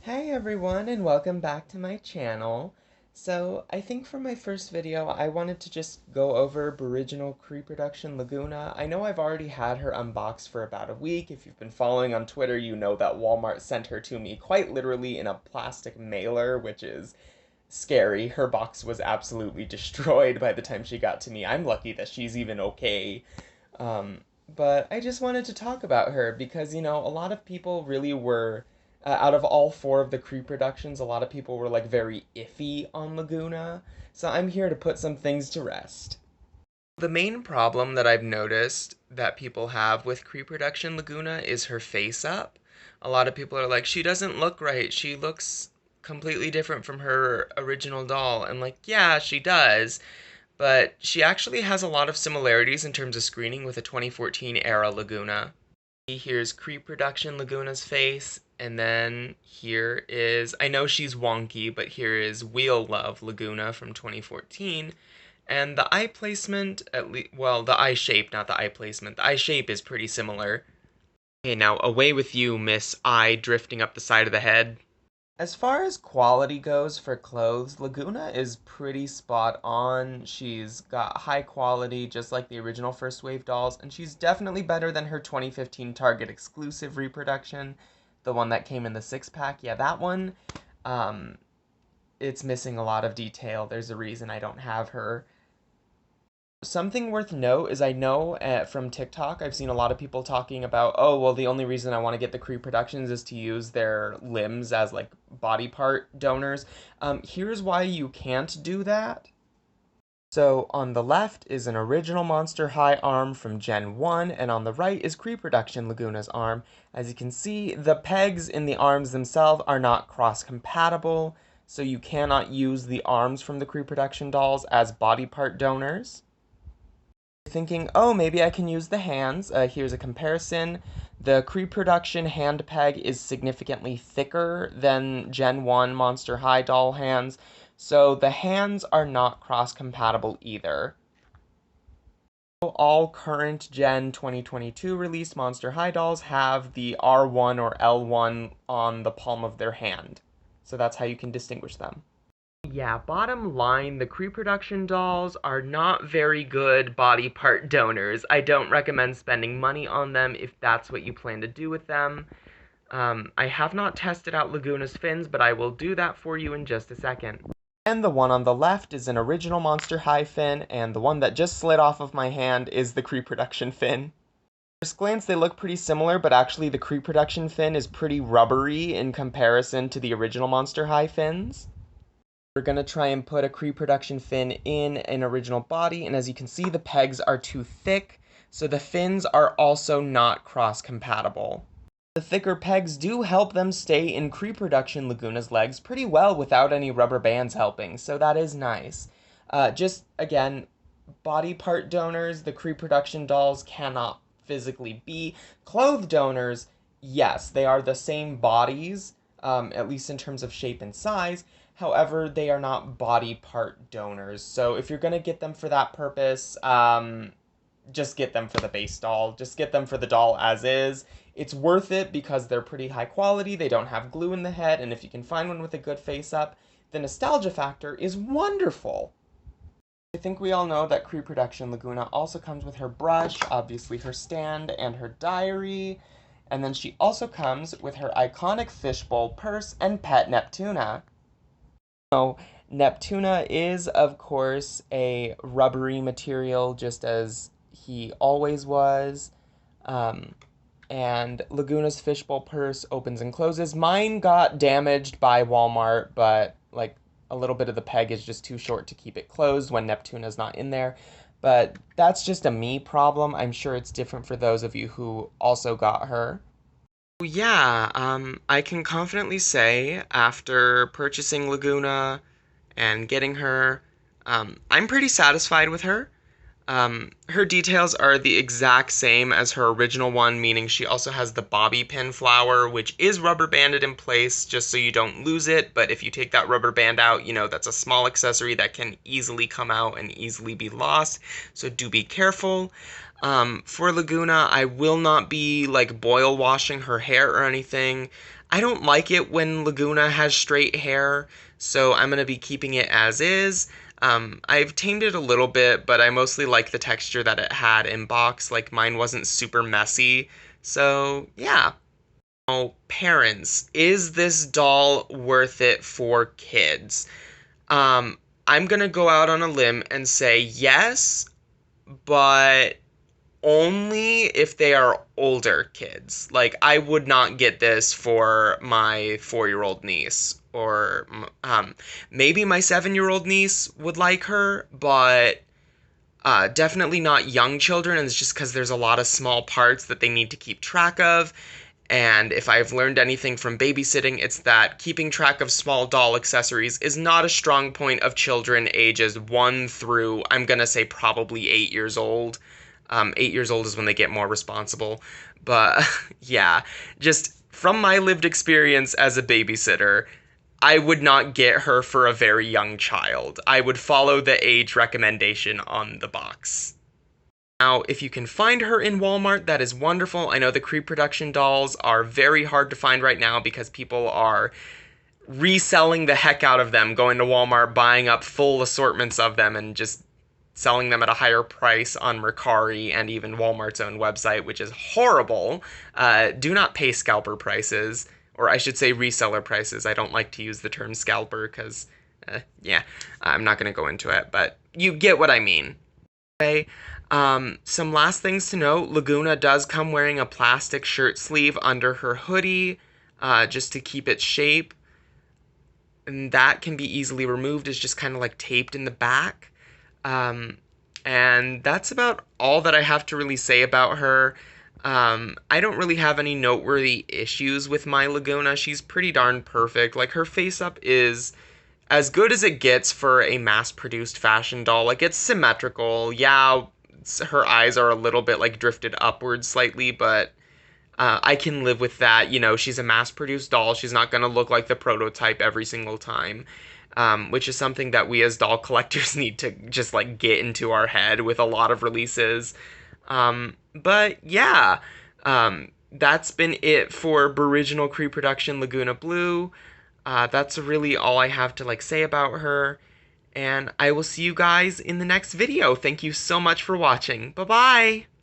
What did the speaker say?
Hey everyone, and welcome back to my channel. So I think for my first video I wanted to just go over Booriginal Creeproduction Lagoona. I know I've already had her unboxed for about a week. If you've been following on Twitter, you know that Walmart sent her to me quite literally in a plastic mailer, which is scary. Her box was absolutely destroyed by the time she got to me. I'm lucky that she's even okay. Um, but I just wanted to talk about her because, a lot of people really were, out of all four of the Cree productions, a lot of people were like very iffy on Lagoona. So I'm here to put some things to rest. The main problem that I've noticed that people have with Cree production Lagoona is her face up. A lot of people are like, she doesn't look right. She looks completely different from her original doll. And like, yeah, she does. But she actually has a lot of similarities in terms of screening with a 2014 era Lagoona. Here's Cree Production Lagoona's face, and then here is, I know she's wonky, but here is Wheel Love Lagoona from 2014. And the eye placement, at least, well, the eye shape, not the eye placement. The eye shape is pretty similar. Okay, now away with you, Miss Eye drifting up the side of the head. As far as quality goes for clothes, Lagoona is pretty spot on. She's got high quality, just like the original First Wave dolls, and she's definitely better than her 2015 Target exclusive reproduction, the one that came in the 6-pack. Yeah, that one, um, it's missing a lot of detail. There's a reason I don't have her. Something worth note is I know from TikTok, I've seen a lot of people talking about, oh, well, the only reason I want to get the Cree Productions is to use their limbs as like body part donors. Here's why you can't do that. So on the left is an original Monster High arm from Gen 1, and on the right is Cree Production Lagoona's arm. As you can see, the pegs in the arms themselves are not cross-compatible, so you cannot use the arms from the Cree Production dolls as body part donors. Thinking, oh, maybe I can use the hands. Here's a comparison. The Cree Production hand peg is significantly thicker than Gen 1 Monster High doll hands, so the hands are not cross-compatible either. All current Gen 2022 released Monster High dolls have the R1 or L1 on the palm of their hand, so that's how you can distinguish them. Yeah, bottom line, the Cree Production dolls are not very good body part donors. I don't recommend spending money on them if that's what you plan to do with them. I have not tested out Lagoona's fins, but I will do that for you in just a second. And the one on the left is an original Monster High fin, and the one that just slid off of my hand is the Cree Production fin. At first glance, they look pretty similar, but actually the Cree Production fin is pretty rubbery in comparison to the original Monster High fins. We're going to try and put a Cree Production fin in an original body, and as you can see, the pegs are too thick, so the fins are also not cross-compatible. The thicker pegs do help them stay in Cree Production Lagoona's legs pretty well without any rubber bands helping, so that is nice. Just, again, body part donors, the Cree Production dolls cannot physically be. Clothed donors, yes, they are the same bodies, at least in terms of shape and size. However, they are not body part donors. So if you're going to get them for that purpose, just get them for the base doll. Just get them for the doll as is. It's worth it because they're pretty high quality. They don't have glue in the head. And if you can find one with a good face up, the nostalgia factor is wonderful. I think we all know that Cree Production Lagoona also comes with her brush, obviously her stand, and her diary. And then she also comes with her iconic Fishbowl Purse and pet Neptuna. So Neptuna is, of course, a rubbery material, just as he always was. And Lagoona's Fishbowl Purse opens and closes. Mine got damaged by Walmart, but like a little bit of the peg is just too short to keep it closed when Neptuna's not in there. But that's just a me problem. I'm sure it's different for those of you who also got her. Yeah, I can confidently say after purchasing Lagoona and getting her, I'm pretty satisfied with her. Her details are the exact same as her original one, meaning she also has the bobby pin flower, which is rubber banded in place just so you don't lose it, but if you take that rubber band out, that's a small accessory that can easily come out and easily be lost, so do be careful. For Lagoona, I will not be like boil washing her hair or anything. I don't like it when Lagoona has straight hair, so I'm gonna be keeping it as is. I've tamed it a little bit, but I mostly like the texture that it had in box. Like mine wasn't super messy. So yeah. Oh, parents, is this doll worth it for kids? Um, I'm gonna go out on a limb and say yes, but only if they are older kids. Like, I would not get this for my 4-year-old niece, or maybe my 7-year-old niece would like her, but definitely not young children. And it's just because there's a lot of small parts that they need to keep track of. And if I've learned anything from babysitting, it's that keeping track of small doll accessories is not a strong point of children ages 1 through, I'm going to say, probably 8 years old. 8 years old is when they get more responsible. But yeah, just from my lived experience as a babysitter, I would not get her for a very young child. I would follow the age recommendation on the box. Now, if you can find her in Walmart, that is wonderful. I know the Creeproduction dolls are very hard to find right now because people are reselling the heck out of them, going to Walmart, buying up full assortments of them, and just selling them at a higher price on Mercari and even Walmart's own website, which is horrible. Do not pay scalper prices, or I should say reseller prices. I don't like to use the term scalper because, yeah, I'm not going to go into it, but you get what I mean. Okay. Some last things to note. Lagoona does come wearing a plastic shirt sleeve under her hoodie, just to keep its shape. And that can be easily removed. It's just kind of like taped in the back. And that's about all that I have to really say about her. I don't really have any noteworthy issues with my Lagoona. She's pretty darn perfect. Like, her face up is as good as it gets for a mass-produced fashion doll. Like, it's symmetrical. Yeah, her eyes are a little bit, like, drifted upwards slightly, but I can live with that. You know, she's a mass-produced doll. She's not going to look like the prototype every single time, which is something that we as doll collectors need to just, like, get into our head with a lot of releases. But, yeah, that's been it for Booriginal Creeproduction Lagoona Blue. That's really all I have to, like, say about her. And I will see you guys in the next video. Thank you so much for watching. Bye-bye!